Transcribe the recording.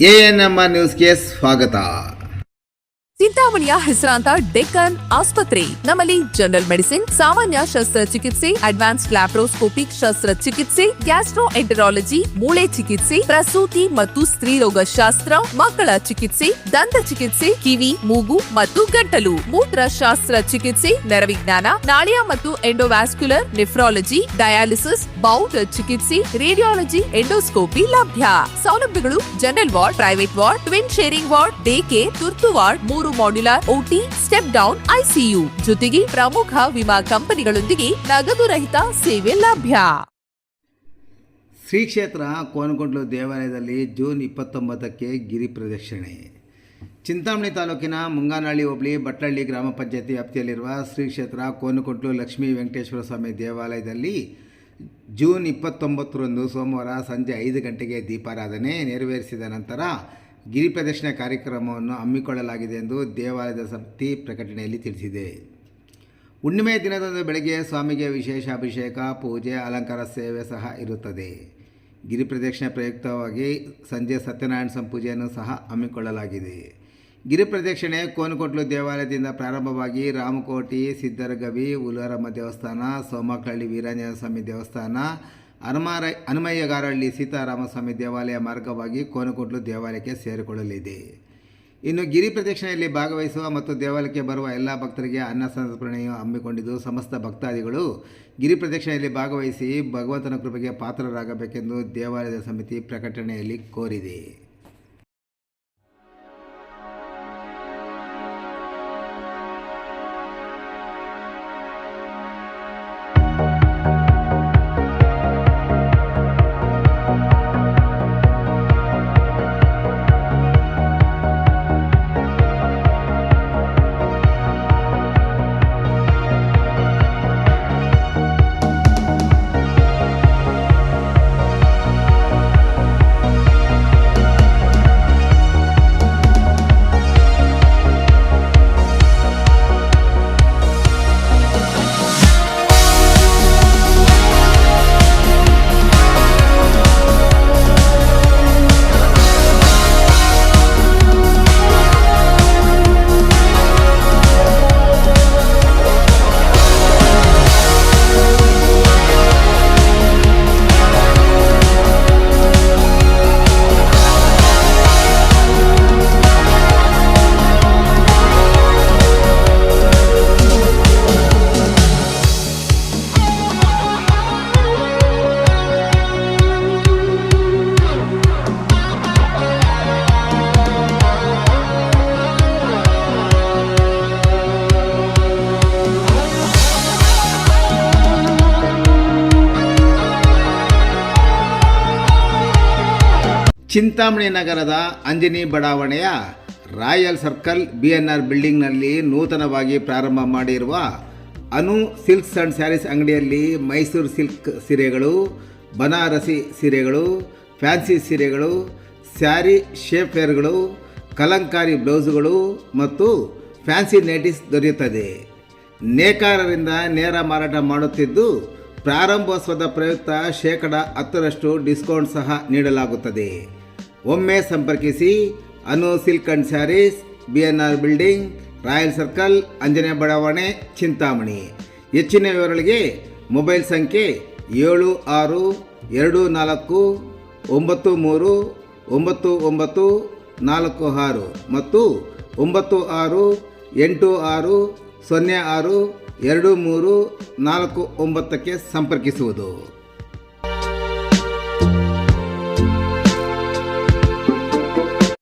ANMR ನ್ಯೂಸ್ಗೆ ಸ್ವಾಗತ. ಚಿಂತಾಮಣಿಯ ಹೆಸರಾಂತ ಡೆಕ್ಕನ್ ಆಸ್ಪತ್ರೆ. ನಮ್ಮಲ್ಲಿ ಜನರಲ್ ಮೆಡಿಸಿನ್, ಸಾಮಾನ್ಯ ಶಸ್ತ್ರಚಿಕಿತ್ಸೆ, ಅಡ್ವಾನ್ಸ್ಡ್ ಲ್ಯಾಪ್ರೋಸ್ಕೋಪಿಕ್ ಶಸ್ತ್ರಚಿಕಿತ್ಸೆ, ಗ್ಯಾಸ್ಟ್ರೋಎಂಟರಾಲಜಿ, ಮೂಳೆ ಚಿಕಿತ್ಸೆ, ಪ್ರಸೂತಿ ಮತ್ತು ಸ್ತ್ರೀರೋಗ ಶಾಸ್ತ್ರ, ಮಕ್ಕಳ ಚಿಕಿತ್ಸೆ, ದಂತ ಚಿಕಿತ್ಸೆ, ಕಿವಿ, ಮೂಗು ಮತ್ತು ಗಂಟಲು, ಮೂತ್ರಶಾಸ್ತ್ರ ಚಿಕಿತ್ಸೆ, ನರವಿಜ್ಞಾನ, ನಾಳಿಯ ಮತ್ತು ಎಂಡೋವ್ಯಾಸ್ಕ್ಯುಲರ್, ನೆಫ್ರಾಲಜಿ, ಡಯಾಲಿಸಿಸ್, ಬೌಲ್ ಚಿಕಿತ್ಸೆ, ರೇಡಿಯಾಲಜಿ, ಎಂಡೋಸ್ಕೋಪಿ ಲಭ್ಯ. ಸೌಲಭ್ಯಗಳು: general ward, private ward, twin sharing ward, day care, ತುರ್ತು ward, 3 modular OT, step down ICU, ಜೊತೆಗೆ ಪ್ರಮುಖ ವಿಮಾ ಕಂಪನಿಗಳೊಂದಿಗೆ ನಗದು ರಹಿತ ಸೇವೆ ಲಭ್ಯ. ಶ್ರೀ ಕ್ಷೇತ್ರ ಕೋನಕೊಂಡ್ಲು ದೇವಾಲಯದಲ್ಲಿ ಜೂನ್ 29ಕ್ಕೆ ಗಿರಿ ಪ್ರದಕ್ಷಿಣೆ. ಚಿಂತಾಮಣಿ ತಾಲೂಕಿನ ಮುಂಗಾನಹಳ್ಳಿ ಹೋಬಳಿ ಬಟ್ಲಹಳ್ಳಿ ಗ್ರಾಮ ಪಂಚಾಯತಿ ವ್ಯಾಪ್ತಿಯಲ್ಲಿರುವ ಶ್ರೀ ಕ್ಷೇತ್ರ ಕೋನಕೊಂಡ್ಲು ಲಕ್ಷ್ಮೀ ವೆಂಕಟೇಶ್ವರ ಸ್ವಾಮಿ ದೇವಾಲಯದಲ್ಲಿ ಜೂನ್ 29ರಂದು ಸೋಮವಾರ ಸಂಜೆ 5 ಗಂಟೆಗೆ ದೀಪಾರಾಧನೆ ನೆರವೇರಿಸಿದ ನಂತರ ಗಿರಿ ಪ್ರದಕ್ಷಿಣೆ ಕಾರ್ಯಕ್ರಮವನ್ನು ಹಮ್ಮಿಕೊಳ್ಳಲಾಗಿದೆ ಎಂದು ದೇವಾಲಯದ ಸಮಿತಿ ಪ್ರಕಟಣೆಯಲ್ಲಿ ತಿಳಿಸಿದೆ. ಹುಣ್ಣಿಮೆಯ ದಿನದಂದು ಬೆಳಗ್ಗೆ ಸ್ವಾಮಿಗೆ ವಿಶೇಷ ಅಭಿಷೇಕ, ಪೂಜೆ, ಅಲಂಕಾರ ಸೇವೆ ಸಹ ಇರುತ್ತದೆ. ಗಿರಿ ಪ್ರದಕ್ಷಿಣೆ ಪ್ರಯುಕ್ತವಾಗಿ ಸಂಜೆ ಸತ್ಯನಾರಾಯಣ ಸಂಪೂಜೆಯನ್ನು ಸಹ ಹಮ್ಮಿಕೊಳ್ಳಲಾಗಿದೆ. ಗಿರಿ ಪ್ರದಕ್ಷಿಣೆ ಕೋನಕೊಂಡ್ಲು ದೇವಾಲಯದಿಂದ ಪ್ರಾರಂಭವಾಗಿ ರಾಮಕೋಟಿ, ಸಿದ್ದರಗವಿ, ಉಲರಮ್ಮ ದೇವಸ್ಥಾನ, ಸೋಮಕಹಳ್ಳಿ ವೀರಾಂಜನೇಯ ಸ್ವಾಮಿ ದೇವಸ್ಥಾನ, ಹನುಮಯ್ಯಗಾರಹಳ್ಳಿ ಸೀತಾರಾಮಸ್ವಾಮಿ ದೇವಾಲಯ ಮಾರ್ಗವಾಗಿ ಕೋನಕೊಂಡ್ಲು ದೇವಾಲಯಕ್ಕೆ ಸೇರಿಕೊಳ್ಳಲಿದೆ. ಇನ್ನು ಗಿರಿ ಪ್ರದಕ್ಷಿಣೆಯಲ್ಲಿ ಭಾಗವಹಿಸುವ ಮತ್ತು ದೇವಾಲಯಕ್ಕೆ ಬರುವ ಎಲ್ಲ ಭಕ್ತರಿಗೆ ಅನ್ನ ಸಂತರ್ಪಣೆಯು ಹಮ್ಮಿಕೊಂಡಿದ್ದು, ಸಮಸ್ತ ಭಕ್ತಾದಿಗಳು ಗಿರಿ ಪ್ರದಕ್ಷಿಣೆಯಲ್ಲಿ ಭಾಗವಹಿಸಿ ಭಗವಂತನ ಕೃಪೆಗೆ ಪಾತ್ರರಾಗಬೇಕೆಂದು ದೇವಾಲಯದ ಸಮಿತಿ ಪ್ರಕಟಣೆಯಲ್ಲಿ ಕೋರಿದೆ. ಚಿಂತಾಮಣಿ ನಗರದ ಅಂಜನಿ ಬಡಾವಣೆಯ ರಾಯಲ್ ಸರ್ಕಲ್ ಬಿಎನ್ಆರ್ ಬಿಲ್ಡಿಂಗ್ನಲ್ಲಿ ನೂತನವಾಗಿ ಪ್ರಾರಂಭ ಮಾಡಿರುವ ಅನು ಸಿಲ್ಕ್ಸ್ ಆ್ಯಂಡ್ ಸ್ಯಾರೀಸ್ ಅಂಗಡಿಯಲ್ಲಿ ಮೈಸೂರು ಸಿಲ್ಕ್ ಸೀರೆಗಳು, ಬನಾರಸಿ ಸೀರೆಗಳು, ಫ್ಯಾನ್ಸಿ ಸೀರೆಗಳು, ಸ್ಯಾರಿ ಶೇಪ್ವೇರ್ಗಳು, ಕಲಂಕಾರಿ ಬ್ಲೌಸುಗಳು ಮತ್ತು ಫ್ಯಾನ್ಸಿ ನೈಟೀಸ್ ದೊರೆಯುತ್ತದೆ. ನೇಕಾರರಿಂದ ನೇರ ಮಾರಾಟ ಮಾಡುತ್ತಿದ್ದು, ಪ್ರಾರಂಭೋತ್ಸವದ ಪ್ರಯುಕ್ತ 10% ಡಿಸ್ಕೌಂಟ್ ಸಹ ನೀಡಲಾಗುತ್ತದೆ. ಒಮ್ಮೆ ಸಂಪರ್ಕಿಸಿ. Anu silk and sarees, BNR building, royal circle, Anjane ಬಡಾವಣೆ, ಚಿಂತಾಮಣಿ. ಹೆಚ್ಚಿನ ವಿವರಗಳಿಗೆ ಮೊಬೈಲ್ ಸಂಖ್ಯೆ 7694399946 ಮತ್ತು 9686062349ಕ್ಕೆ ಸಂಪರ್ಕಿಸುವುದು.